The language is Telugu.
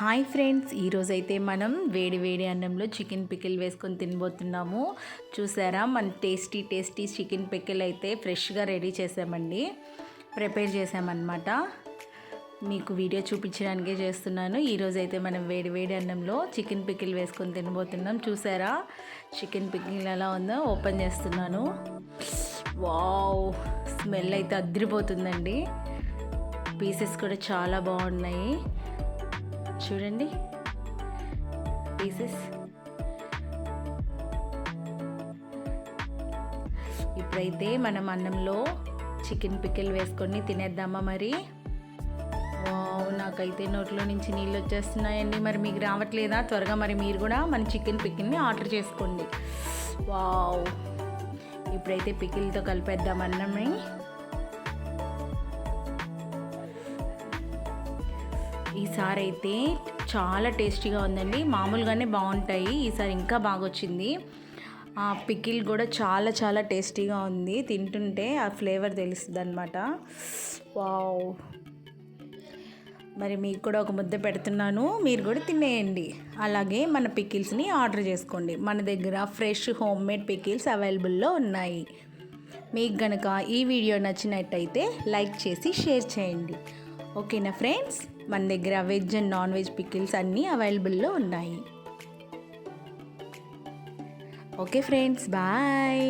హాయ్ ఫ్రెండ్స్, ఈరోజైతే మనం వేడి వేడి అన్నంలో చికెన్ పికిల్ వేసుకొని తినబోతున్నాము. చూసారా, మన టేస్టీ చికెన్ పికిల్ అయితే ఫ్రెష్గా రెడీ చేసామండి, ప్రిపేర్ చేసామన్నమాట. మీకు వీడియో చూపించడానికే చేస్తున్నాను. ఈరోజైతే మనం వేడి వేడి అన్నంలో చికెన్ పికిల్ వేసుకొని తినబోతున్నాం. చూసారా చికెన్ పికిల్ ఎలా ఉందో, ఓపెన్ చేస్తున్నాను. వావ్, స్మెల్ అయితే అదిరిపోతుందండి. పీసెస్ కూడా చాలా బాగున్నాయి, చూడండి పీసెస్. ఇప్పుడైతే మనం అన్నంలో చికెన్ పికిల్ వేసుకొని తినేద్దామా మరి. వావ్, నాకైతే నోట్లో నుంచి నీళ్ళు వచ్చేస్తున్నాయండి. మరి మీకు రావట్లేదా? త్వరగా మరి మీరు కూడా మన చికెన్ పికిల్ని ఆర్డర్ చేసుకోండి. వావ్, ఇప్పుడైతే పికిల్తో కలిపేద్దాం అన్నమే. ఈసారి అయితే చాలా టేస్టీగా ఉందండి. మామూలుగానే బాగుంటాయి, ఈసారి ఇంకా బాగా వచ్చింది. ఆ పికిల్ కూడా చాలా టేస్టీగా ఉంది. తింటుంటే ఆ ఫ్లేవర్ తెలుస్తుంది అనమాట. వావ్, మరి మీకు కూడా ఒక ముద్ద పెడుతున్నాను, మీరు కూడా తినేయండి. అలాగే మన పికిల్స్ని ఆర్డర్ చేసుకోండి. మన దగ్గర ఫ్రెష్ హోమ్ మేడ్ పికిల్స్ అవైలబుల్లో ఉన్నాయి. మీకు కనుక ఈ వీడియో నచ్చినట్టయితే లైక్ చేసి షేర్ చేయండి. ఓకేనా ఫ్రెండ్స్, మన దగ్గర veg and non veg pickles అన్నీ అవైలబుల్లో ఉన్నాయి. Okay friends, bye.